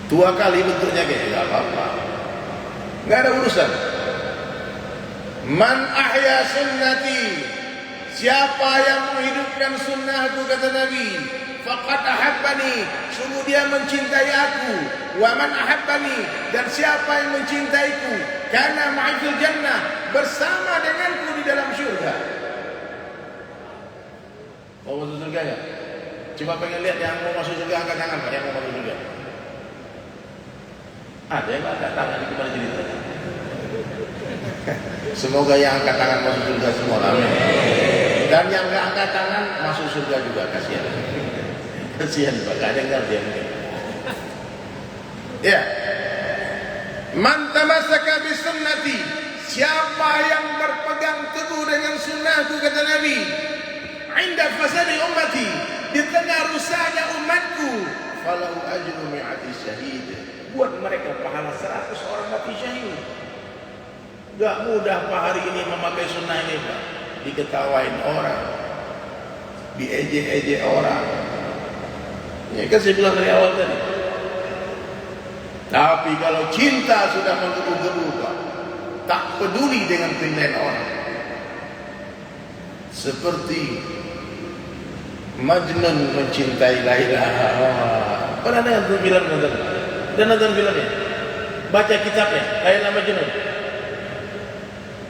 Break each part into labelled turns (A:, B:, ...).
A: Tua kali bentuknya kayak nggak apa-apa, nggak ada urusan. Man ahya sunnati, siapa yang menghidupkan sunnahku, kata Nabi, faqad ahabbani, sungguh dia mencintai aku. Wa man ahabbani, dan siapa yang mencintaiku, kana ma'i fil jannah, bersama denganku di dalam syurga. Mau masuk surga ya? Coba pengen lihat yang mau masuk surga, angkat tangan Pak, yang mau masuk surga. Ada yang angkat tangan, itu pada cerita. Semoga yang angkat tangan masuk surga semua, amin. Dan yang nggak angkat tangan masuk surga juga, kasihan. Kasihan Pak, gak ada yang ngerti ya mungkin. Ya. Man tamassaka bi sunnati, siapa yang berpegang teguh dengan sunnahku, kata Nabi, inda fasadi ummati, di tengah rusaknya umatku, falahu ajru mi'ati syahid, buat mereka pahala 100 orang mati syahid. Gak mudah Pak hari ini memakai sunnah ini Pak. Diketawain orang, diejek-ejek orang. Ya kan saya bilang dari awal tadi. Tapi kalau cinta sudah menggebu-gebu Pak, tak peduli dengan penilaian orang. Seperti Majnun mencintai Laila. Pernah nonton film nonton? Dan nonton filmnya? Baca kitabnya Laila Majnun.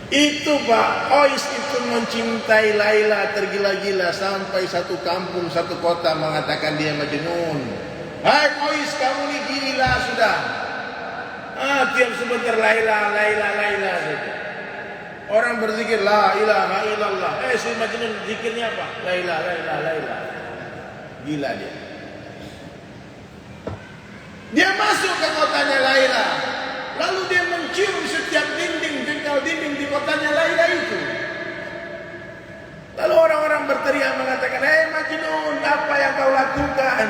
A: Itu Pak, Ois itu mencintai Laila tergila-gila sampai satu kampung, satu kota mengatakan dia Majnun. Hai Ois, kamu ini gila sudah. Tiap sebentar Laila, Laila, Laila saja. Orang berzikir la ilaha illallah. Si Majnun zikirnya apa? Laila, Laila, Laila. Gila dia. Dia masuk ke kotanya Laila. Lalu dia mencium setiap dinding, jengkal dinding di kotanya Laila itu. Lalu orang-orang berteriak mengatakan, "Hei Majnun, apa yang kau lakukan?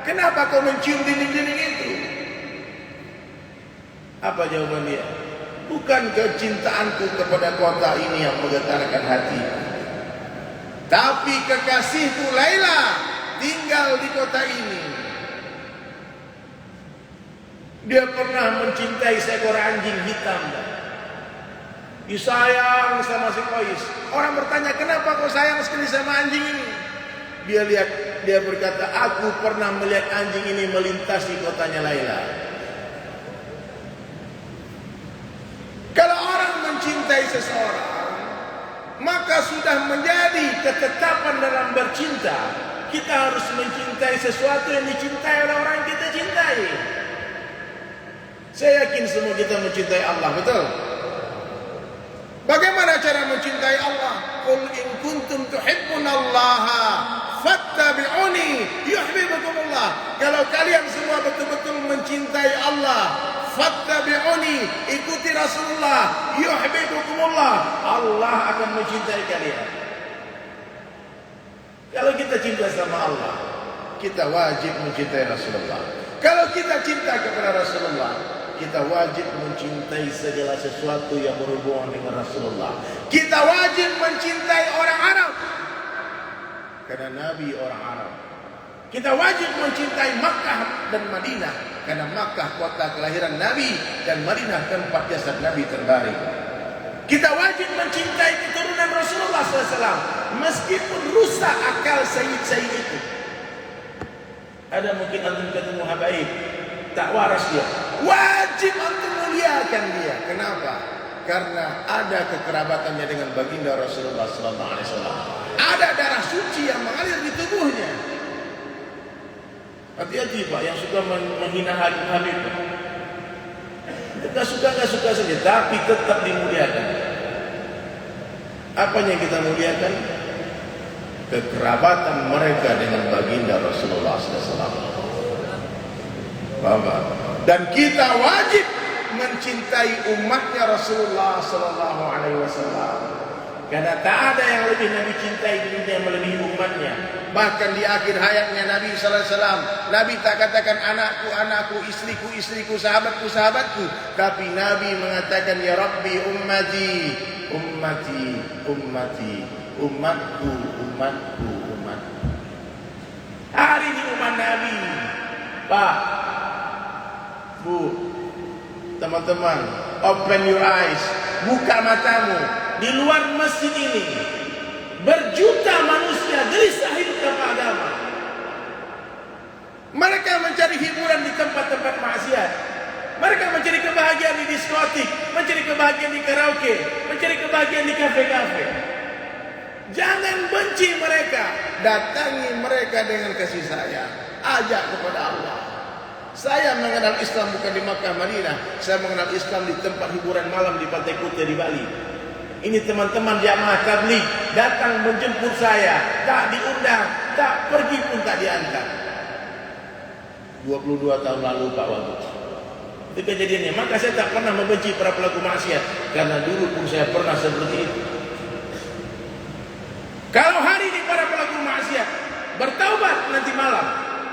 A: Kenapa kau mencium dinding-dinding itu?" Apa jawaban dia? Bukan kecintaanku kepada kota ini yang menggetarkan hati, tapi kekasihku Laila tinggal di kota ini. Dia pernah mencintai seekor anjing hitam. Disayang sama si Qais. Orang bertanya, kenapa kau sayang sekali sama anjing ini? Dia berkata, aku pernah melihat anjing ini melintasi kotanya Laila. Kalau orang mencintai seseorang, maka sudah menjadi ketetapan dalam bercinta. Kita harus mencintai sesuatu yang dicintai oleh orang yang kita cintai. Saya yakin semua kita mencintai Allah, betul? Bagaimana cara mencintai Allah? Qul in kuntum tuhibbunallaha fattabi'uni yuhibbukumullah. Kalau kalian semua betul-betul mencintai Allah, fattabi'uni, ikuti Rasulullah, yuhibbukumullah, Allah akan mencintai kalian. Kalau kita cinta sama Allah, kita wajib mencintai Rasulullah. Kalau kita cinta kepada Rasulullah, kita wajib mencintai segala sesuatu yang berhubungan dengan Rasulullah. Kita wajib mencintai orang Arab, karena Nabi orang Arab. Kita wajib mencintai Makkah dan Madinah, karena Makkah kota kelahiran Nabi dan Madinah tempat jasad Nabi terbaring. Kita wajib mencintai keturunan Rasulullah SAW, meskipun rusak akal Sayyid itu. Ada mungkin antum ketemu habaib, tak waras dia, wajib antum muliakan dia. Kenapa? Karena ada kekerabatannya dengan baginda Rasulullah SAW. Ada darah suci yang mengalir di tubuhnya. Hati-hati Pak yang suka menghina Habib. Kita suka nggak suka saja, tapi tetap dimuliakan. Apanya yang kita muliakan? Kekerabatan mereka dengan baginda Rasulullah SAW. Bapak. Dan kita wajib mencintai umatnya Rasulullah SAW. Karena tak ada yang lebih Nabi cintai di dunia melebihi umatnya. Bahkan di akhir hayatnya Nabi SAW, Nabi tak katakan anakku, anakku, istriku, istriku, sahabatku, sahabatku. Tapi Nabi mengatakan, ya Rabbi ummati, ummati, ummati, umatku, umatku, umatku. Hari ini umat Nabi, Pak, Bu, teman-teman, open your eyes, buka matamu. Di luar masjid ini berjuta manusia gelisah hidup tanpa agama. Mereka mencari hiburan di tempat-tempat maksiat. Mereka mencari kebahagiaan di diskotik, mencari kebahagiaan di karaoke, mencari kebahagiaan di kafe-kafe. Jangan benci mereka, datangi mereka dengan kasih sayang. Ajak kepada Allah. Saya mengenal Islam bukan di Makkah Madinah, saya mengenal Islam di tempat hiburan malam di Pantai Kuta di Bali. Ini teman-teman jamaah tabligh datang menjemput saya, tak diundang, tak pergi pun tak diantar. 22 tahun lalu Pak Wagub. Itu kejadiannya. Maka saya tak pernah membenci para pelaku maksiat, karena dulu pun saya pernah seperti itu. Kalau hari ini para pelaku maksiat bertaubat, nanti malam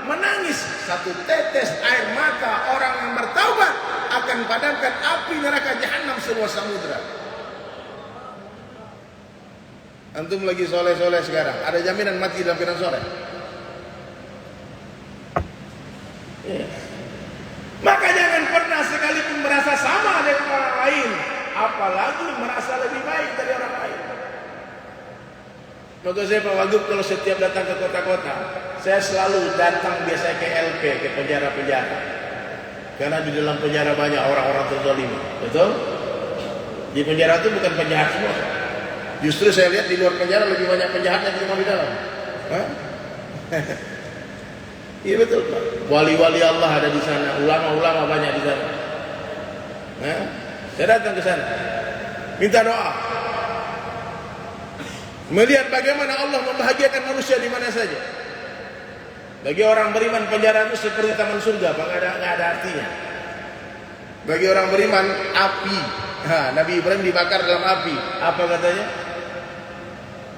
A: menangis satu tetes air mata orang yang bertaubat akan padamkan api neraka jahanam seluas samudra. Antum lagi soleh-soleh sekarang, ada jaminan mati dalam keadaan soleh? Maka jangan pernah sekalipun merasa sama dengan orang lain, apalagi merasa lebih baik dari orang lain. Maka saya Pak Wagub kalau setiap datang ke kota-kota, saya selalu datang biasanya ke LP, ke penjara-penjara. Karena di dalam penjara banyak orang-orang terzalimi, betul? Di penjara itu bukan penjahat semua. Justru saya lihat di luar penjara lebih banyak penjahatnya ketimbang di dalam. Iya betul Pak. Wali-wali Allah ada di sana, ulama-ulama banyak di sana. Saya datang ke sana, minta doa, melihat bagaimana Allah membahagiakan manusia di mana saja. Bagi orang beriman penjara itu seperti taman surga, Pak, nggak ada artinya. Bagi orang beriman api. Nabi Ibrahim dibakar dalam api. Apa katanya?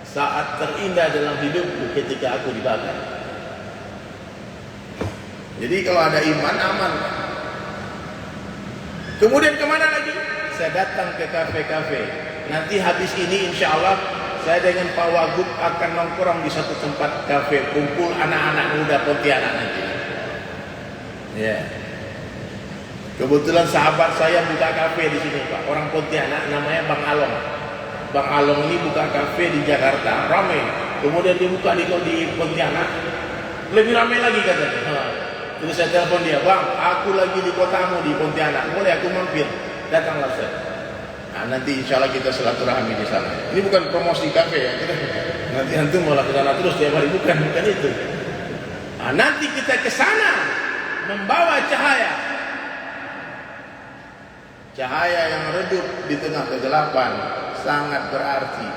A: Saat terindah dalam hidupku ketika aku dibakar. Jadi kalau ada iman aman. Kemudian kemana lagi? Saya datang ke kafe-kafe. Nanti habis ini insya Allah saya dengan Pak Wagub akan nongkrong di satu tempat kafe, kumpul anak-anak muda Pontianak nanti. Ya. Kebetulan sahabat saya buka kafe di sini Pak, orang Pontianak namanya Bang Along. Bang Along ini buka kafe di Jakarta, ramai. Kemudian dibuka di Pontianak, lebih ramai lagi katanya. Terus saya telepon dia, Bang, aku lagi di kotamu di Pontianak, boleh aku mampir? Datanglah saya. Nah, nanti insya Allah kita silaturahmi di sana. Ini bukan promosi kafe ya. Nanti antum malah ke sana terus tiap hari, bukan itu. Nah, nanti kita ke sana membawa cahaya. Cahaya yang redup di tengah kegelapan sangat berarti.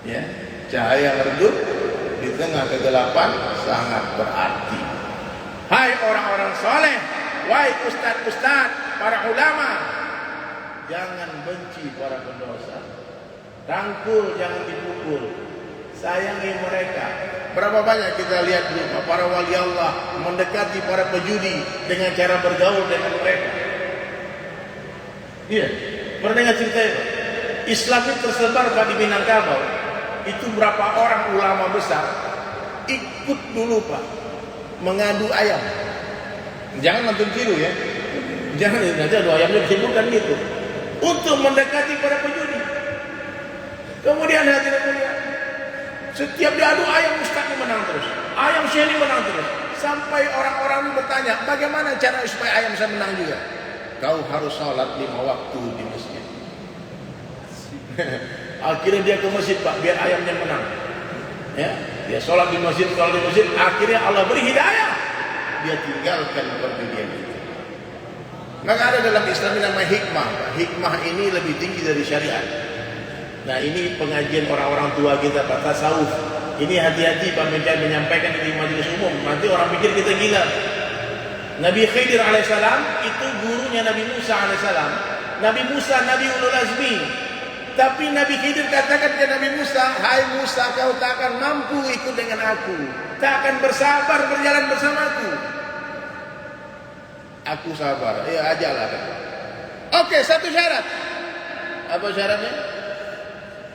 A: Ya, cahaya yang redup di tengah kegelapan sangat berarti. Hai orang-orang soleh, wahai ustaz-ustaz, para ulama, jangan benci para pendosa. Rangkul, jangan dipukul. Sayangi mereka. Berapa banyak kita lihat dulu para wali Allah mendekati para pejudi dengan cara bergaul dengan mereka. Iya, pernah dengar cerita itu? Islam itu tersebar di Minangkabau. Itu berapa orang ulama besar ikut dulu Pak mengadu ayam. Jangan nonton tiru ya. Jangan nanti adu ayamnya disebutkan gitu. Untuk mendekati para pejudi. Kemudian hadirin mulia, setiap diadu ayam ustaznya menang terus, ayam syekh menang terus, sampai orang-orang bertanya, bagaimana cara supaya ayam saya menang juga? Kau harus sholat 5 waktu di masjid. Akhirnya dia ke masjid Pak, biar ayamnya menang. Ya, dia sholat di masjid, akhirnya Allah beri hidayah. Dia tinggalkan perjudian itu. Maka ada dalam Islam yang namanya hikmah. Hikmah ini lebih tinggi dari syariat. Nah, ini pengajian orang-orang tua kita Pak, tasawuf. Ini hati-hati Pak menyampaikan di majelis umum. Nanti orang pikir kita gila. Nabi Khidir alaihissalam itu gurunya Nabi Musa alaihissalam. Nabi Musa Nabi Ulul Azmi. Tapi Nabi Khidir katakan ke Nabi Musa, hai Musa, kau tak akan mampu ikut dengan aku, tak akan bersabar berjalan bersamaku. Aku sabar, ya ajalah. Oke, satu syarat. Apa syaratnya?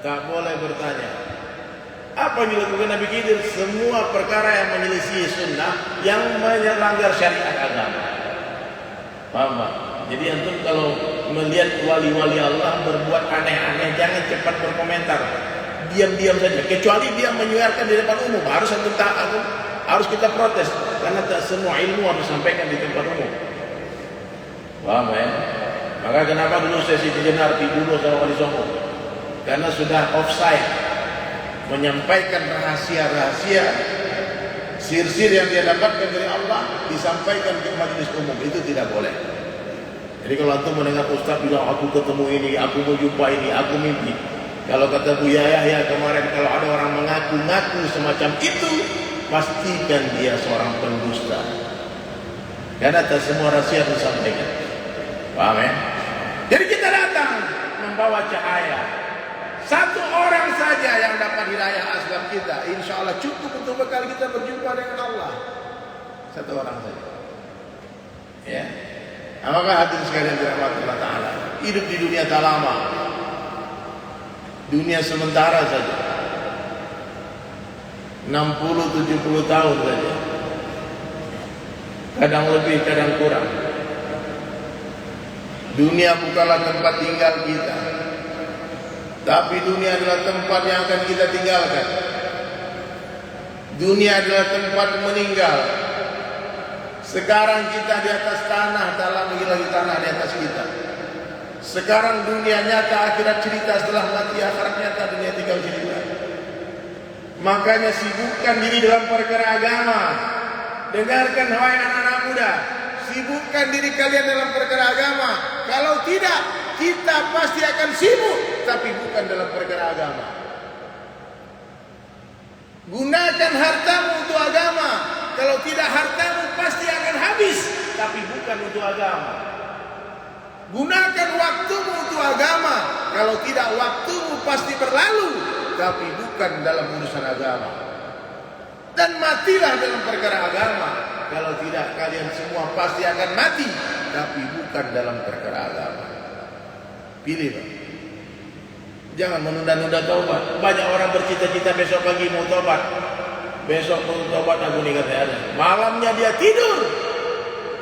A: Tak boleh bertanya. Apa yang dilakukan Nabi Khidir? Semua perkara yang menyelisih sunnah, yang melanggar syariat agama. Paham Pak? Jadi antum kalau melihat wali-wali Allah berbuat aneh-aneh, jangan cepat berkomentar. Diam-diam saja. Kecuali dia menyiarkan di depan umum, harus harus kita protes, karena tak semua ilmu harus disampaikan di tempat umum. Paham ya? Maka kenapa dulu sesi Jenar dibunuh sama Wali Songo? Karena sudah offside, menyampaikan rahasia-rahasia sir-sir yang dia dapatkan dari Allah disampaikan ke majelis umum, itu tidak boleh. Jadi kalau antum mendengar ustaz bilang aku ketemu ini, aku mau jumpa ini, aku mimpi. Kalau kata Buya Yahya kemarin, kalau ada orang mengaku-ngaku semacam itu, pastikan dia seorang pendusta. Karena tak semua rahasia disampaikan. Paham ya? Jadi kita datang membawa cahaya. Satu orang saja yang dapat hidayah asbab kita, insya Allah cukup untuk bekal kita berjumpa dengan Allah. Satu orang saja. Ya. Apakah hadirin sekalian dirahmati Allah Ta'ala? Hidup di dunia tak lama, dunia sementara saja, 60-70 tahun saja, kadang lebih, kadang kurang. Dunia bukanlah tempat tinggal kita, tapi dunia adalah tempat yang akan kita tinggalkan. Dunia adalah tempat meninggal. Sekarang kita di atas tanah, dalam lagi tanah di atas kita. Sekarang dunia nyata, akhirat cerita. Setelah mati, akhirat nyata, dunia tinggal cerita. Makanya sibukkan diri dalam perkara agama. Dengarkan wahai anak-anak muda, sibukkan diri kalian dalam perkara agama. Kalau tidak, kita pasti akan sibuk, tapi bukan dalam perkara agama. Gunakan hartamu untuk agama. Kalau tidak, hartamu pasti akan habis, tapi bukan untuk agama. Gunakan waktumu untuk agama. Kalau tidak, waktumu pasti berlalu, tapi bukan dalam urusan agama. Dan matilah dalam perkara agama. Kalau tidak, kalian semua pasti akan mati, tapi bukan dalam perkara agama. Pilih Pak. Jangan menunda-nunda taubat. Banyak orang bercita-cita besok pagi mau taubat. Besok mau taubat, aku nih katanya. Malamnya dia tidur,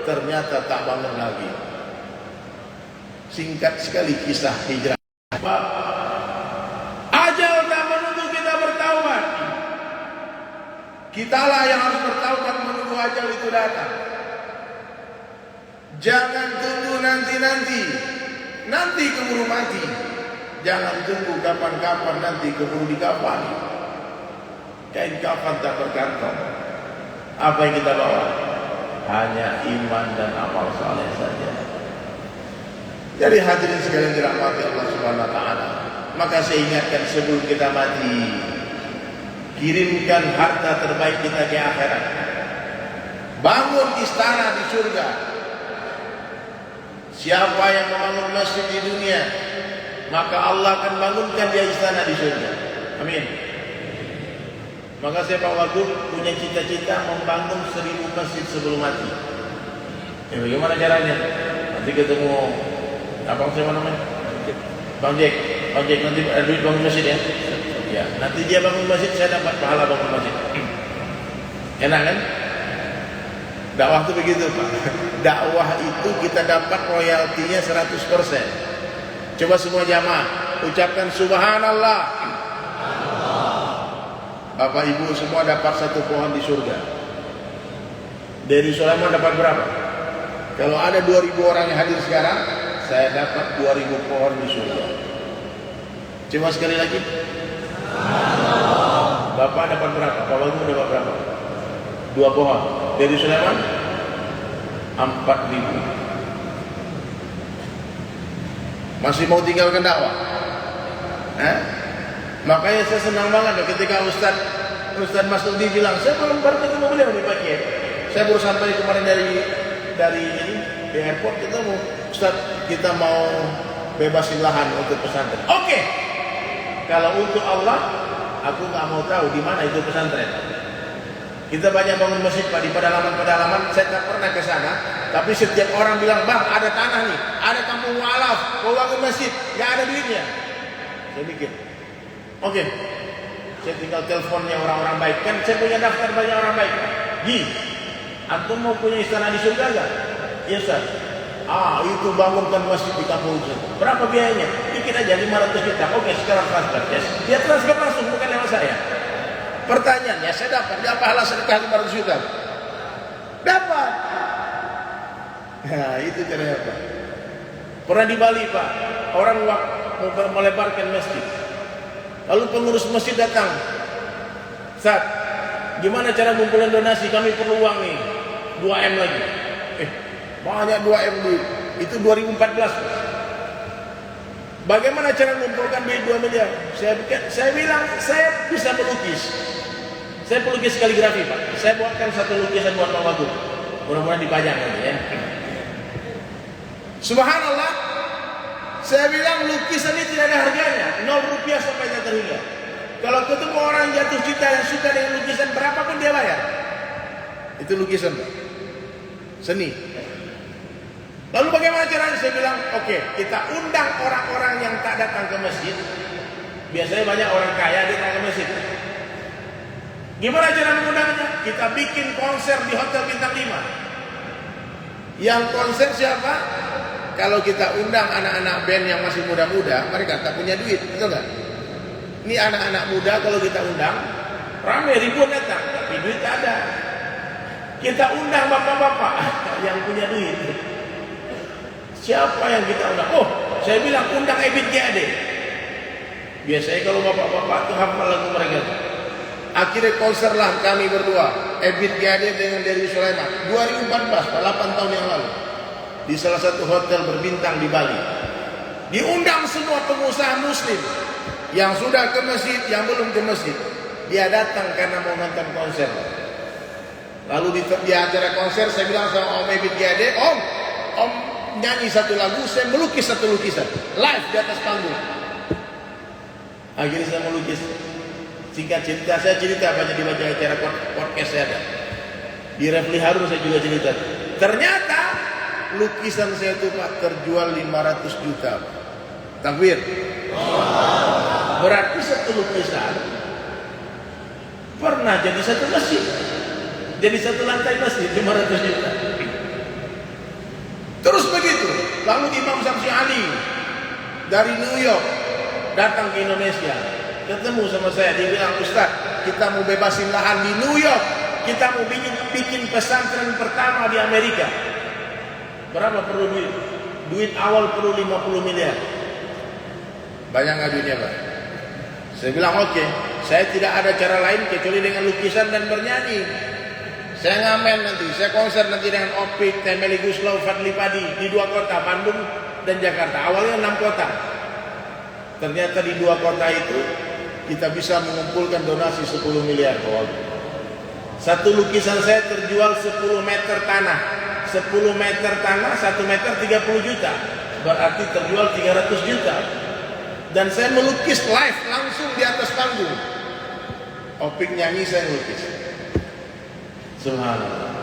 A: ternyata tak bangun lagi. Singkat sekali kisah hijrah. Ajal tak menunggu kita bertaubat. Kitalah yang harus bertaubat menunggu ajal itu datang. Jangan tunggu nanti-nanti. Nanti keburu mati. Jangan tunggu kapan-kapan, nanti keburu dikafani. Kain kafan tak berkantong. Apa yang kita bawa? Hanya iman dan amal saleh saja. Jadi hadirin sekalian dirahmati Allah Subhanahu wa taala. Maka saya ingatkan sebelum kita mati, kirimkan harta terbaik kita ke akhirat. Bangun istana di surga. Siapa yang membangun masjid di dunia, maka Allah akan bangunkan dia istana di surga. Amin. Maka saya Pak Wagub punya cita-cita membangun 1000 masjid sebelum mati. Ya, bagaimana caranya? Nanti ketemu apa namanya? Bang Jack nanti ada duit bangun masjid ya? Ya, nanti dia bangun masjid, saya dapat pahala bangun masjid. Enak kan? Dakwah itu begitu Pak. Dakwah itu kita dapat royaltinya 100%. Coba semua jamaah ucapkan subhanallah. Bapak Ibu semua dapat 1 pohon di surga. Dari Sulaiman dapat berapa? Kalau ada 2000 orang yang hadir sekarang, saya dapat 2000 pohon di surga. Coba sekali lagi. Bapak dapat berapa? Bapak Ibu dapat berapa? 2 pohon. Dari Sulaiman 4000. Masih mau tinggalkan dakwah? Makanya saya senang banget ketika Ustaz Masudi bilang, saya belum baru ketemu beliau di pagi. Saya baru sampai kemarin dari di airport, ketemu Ustaz, kita mau bebasin lahan untuk pesantren. Oke. Kalau untuk Allah, aku nggak mau tahu di mana itu pesantren. Kita banyak bangun masjid Pak, di pedalaman, saya tak pernah ke sana. Tapi setiap orang bilang, bang ada tanah nih, ada kampung mualaf, mau bangun masjid, nggak ada duitnya. Saya mikir, oke, saya tinggal teleponnya orang-orang baik. Kan saya punya daftar banyak orang baik. Ji, antum mau punya istana di surga nggak? Iya Ustaz. Itu bangunkan masjid di kampung Ustaz. Berapa biayanya? Bikin aja 500 juta. Oke, sekarang transfer. Yes. Dia transfer langsung, bukan lewat saya. Pertanyaannya, saya dapat. Dia pahala sedekah 500 juta? Dapat. Nah, itu caranya Pak. Pernah di Bali Pak, orang mau melebarkan masjid. Lalu pengurus masjid datang. Ustaz, gimana cara ngumpulin donasi? Kami perlu uang nih, 2M lagi. Banyak 2M duit. Itu 2014. Bagaimana cara mengumpulkan duit 2 miliar? Saya bilang, saya bisa melukis. Saya pelukis kaligrafi Pak. Saya buatkan satu lukisan buat Pak Wagub. Mudah-mudahan dipajang nanti ya. Subhanallah. Saya bilang lukisan ini tidak ada harganya, 0 rupiah sampai tak terhingga. Kalau ketemu orang jatuh cinta yang suka dengan lukisan, berapapun dia bayar. Itu lukisan Pak. Seni. Lalu bagaimana caranya? Saya bilang, oke, kita undang orang-orang yang tak datang ke masjid. Biasanya banyak orang kaya datang ke masjid. Gimana cara mengundangnya? Kita bikin konser di Hotel Bintang 5. Yang konser siapa? Kalau kita undang anak-anak band yang masih muda-muda, mereka tak punya duit, betul nggak? Ini anak-anak muda kalau kita undang, ramai ribuan datang, tapi duit tak ada. Kita undang bapak-bapak yang punya duit. Siapa yang kita undang? Oh, saya bilang undang Ebit GAD. Biasanya kalau bapak-bapak itu hafal lagu mereka. Akhirnya konser lah kami berdua, Ebit GAD dengan Dery Sulaiman, 2014, 8 tahun yang lalu, di salah satu hotel berbintang di Bali. Diundang semua pengusaha muslim yang sudah ke masjid, yang belum ke masjid. Dia datang karena mau nonton konser. Lalu di acara konser saya bilang sama Om Ebit GAD, Om nyanyi satu lagu, saya melukis satu lukisan live di atas panggung. Akhirnya saya melukis. Singkat cerita, saya cerita banyak di acara podcast saya ada. Di Refli Harun saya juga cerita. Ternyata lukisan saya itu Pak terjual 500 juta. Takbir. Berarti satu lukisan pernah jadi satu masjid. Jadi satu lantai masjid 500 juta. Terus begitu. Lalu Imam Samsi Ali dari New York datang ke Indonesia. Ketemu sama saya, dia bilang, Ustaz, kita mau bebasin lahan di New York, kita mau bikin pesantren pertama di Amerika. Berapa perlu duit? Duit awal perlu 50 miliar. Banyak nggak duitnya Pak? Saya bilang oke, saya tidak ada cara lain kecuali dengan lukisan dan bernyanyi. Saya ngamen nanti, saya konser nanti dengan Opik, Temeli Guslau, Fadli Padi di 2 kota, Bandung dan Jakarta. Awalnya 6 kota. Ternyata di 2 kota itu kita bisa mengumpulkan donasi 10 miliar. Satu lukisan saya terjual 10 meter tanah. 10 meter tanah, 1 meter 30 juta. Berarti terjual 300 juta. Dan saya melukis live langsung di atas panggung. Opik nyanyi, saya melukis. Subhanallah.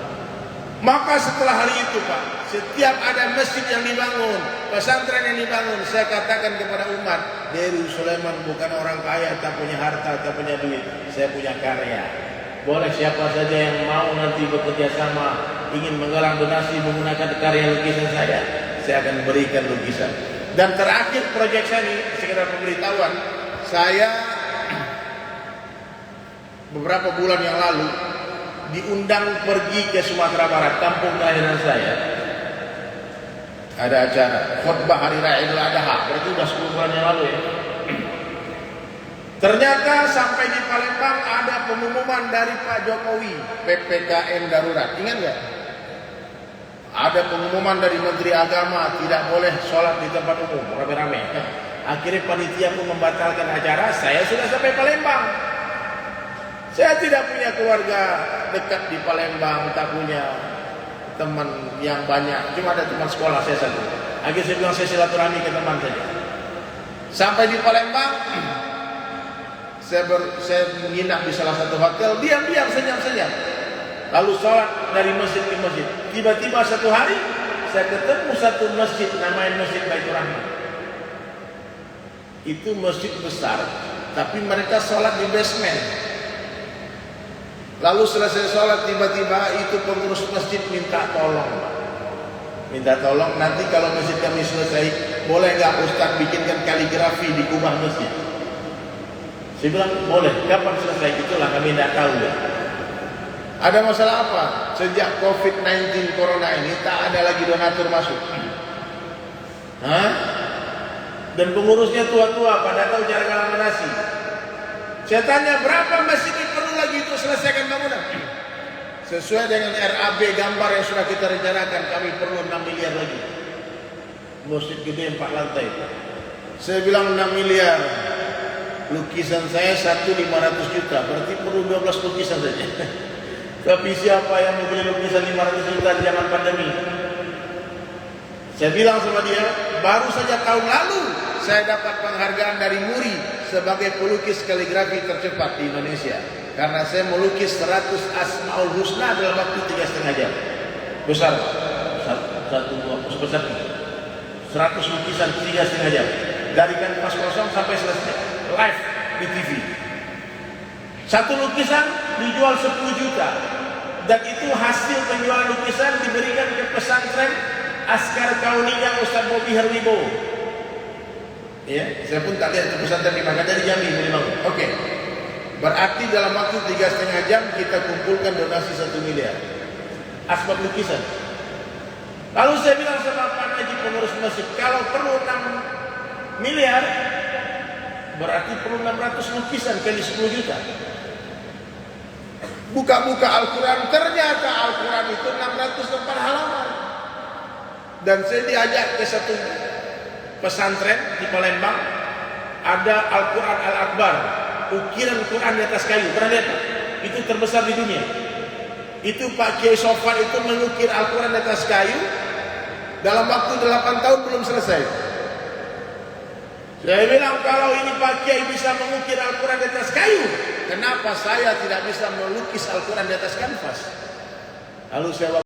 A: Maka setelah hari itu Pak, setiap ada masjid yang dibangun, pesantren yang dibangun, saya katakan kepada umat, Dery Sulaiman bukan orang kaya, tak punya harta, tak punya duit. Saya punya karya. Boleh siapa saja yang mau nanti bekerja sama, ingin menggalang donasi menggunakan karya lukisan saya akan berikan lukisan. Dan terakhir proyek saya ini, sekedar pemberitahuan, saya beberapa bulan yang lalu diundang pergi ke Sumatera Barat, kampung kelahiran saya. Ada acara khutbah hari raya Idul Adha, berarti sudah 10 bulan yang lalu ya. Ternyata sampai di Palembang ada pengumuman dari Pak Jokowi, PPKM darurat. Ingat nggak? Ada pengumuman dari Menteri Agama, tidak boleh sholat di tempat umum rame-rame. Akhirnya panitia pun membatalkan acara. Saya sudah sampai Palembang. Saya tidak punya keluarga dekat di Palembang, tak punya teman yang banyak, cuma ada teman sekolah saya satu. Akhirnya saya bilang saya silaturahmi ke teman saja. Sampai di Palembang, saya menginap di salah satu hotel, diam-diam, senyap-senyap. Lalu sholat dari masjid ke masjid. Tiba-tiba satu hari, saya ketemu satu masjid, namanya Masjid Baitur Rahman. Itu masjid besar, tapi mereka sholat di basement. Lalu selesai sholat tiba-tiba itu pengurus masjid minta tolong. Minta tolong nanti kalau masjid kami selesai, boleh nggak Ustaz bikinkan kaligrafi di kubah masjid? Saya bilang boleh. Kapan selesai? Itulah kami tidak tahu ya. Ada masalah apa? Sejak COVID-19 Corona ini tak ada lagi donatur masuk. Hah? Dan pengurusnya tua-tua, pada tahu cara galang donasi. Saya tanya berapa masjid ini perlu lagi untuk selesaikan bangunan? Sesuai dengan RAB gambar yang sudah kita rencanakan, kami perlu 6 miliar lagi. Masjid gede 4 lantai. Saya bilang 6 miliar. Lukisan saya 1.500 juta, berarti perlu 12 lukisan saja. Tapi siapa yang mau beli lukisan 500 juta di zaman pandemi? Saya bilang sama dia, baru saja tahun lalu saya dapat penghargaan dari Muri sebagai pelukis kaligrafi tercepat di Indonesia. Karena saya melukis 100 Asmaul Husna dalam waktu 3,5 jam. Besar. Sebesar 100 lukisan 3,5 jam. Dari kanvas kosong sampai selesai. Live di TV. Satu lukisan dijual 10 juta. Dan itu hasil penjualan lukisan diberikan ke pesantren Askar Kauniyah Ustaz Bobi Herwibowo. Ya, saya pun tak lihat pesantren di mana, dari Jambi memang. Oke. Berarti dalam waktu 3,5 jam kita kumpulkan donasi 1 miliar. Asbab lukisan. Lalu saya bilang sama Pak Najib pengurus masjid, kalau perlu 6 miliar, berarti perlu 600 lukisan kali 10 juta. Buka-buka Al-Quran, ternyata Al-Quran itu 600 lembar halaman. Dan saya diajak ke satu pesantren di Palembang, ada Al-Quran Al-Akbar, ukiran Quran di atas kayu. Pernah lihat? Itu terbesar di dunia. Itu Pak Kiai Sofar itu mengukir Al-Quran di atas kayu dalam waktu 8 tahun belum selesai. Saya bilang kalau ini Pak Kiai bisa mengukir Al-Quran di atas kayu, kenapa saya tidak bisa melukis Al-Quran di atas kanvas? Lalu saya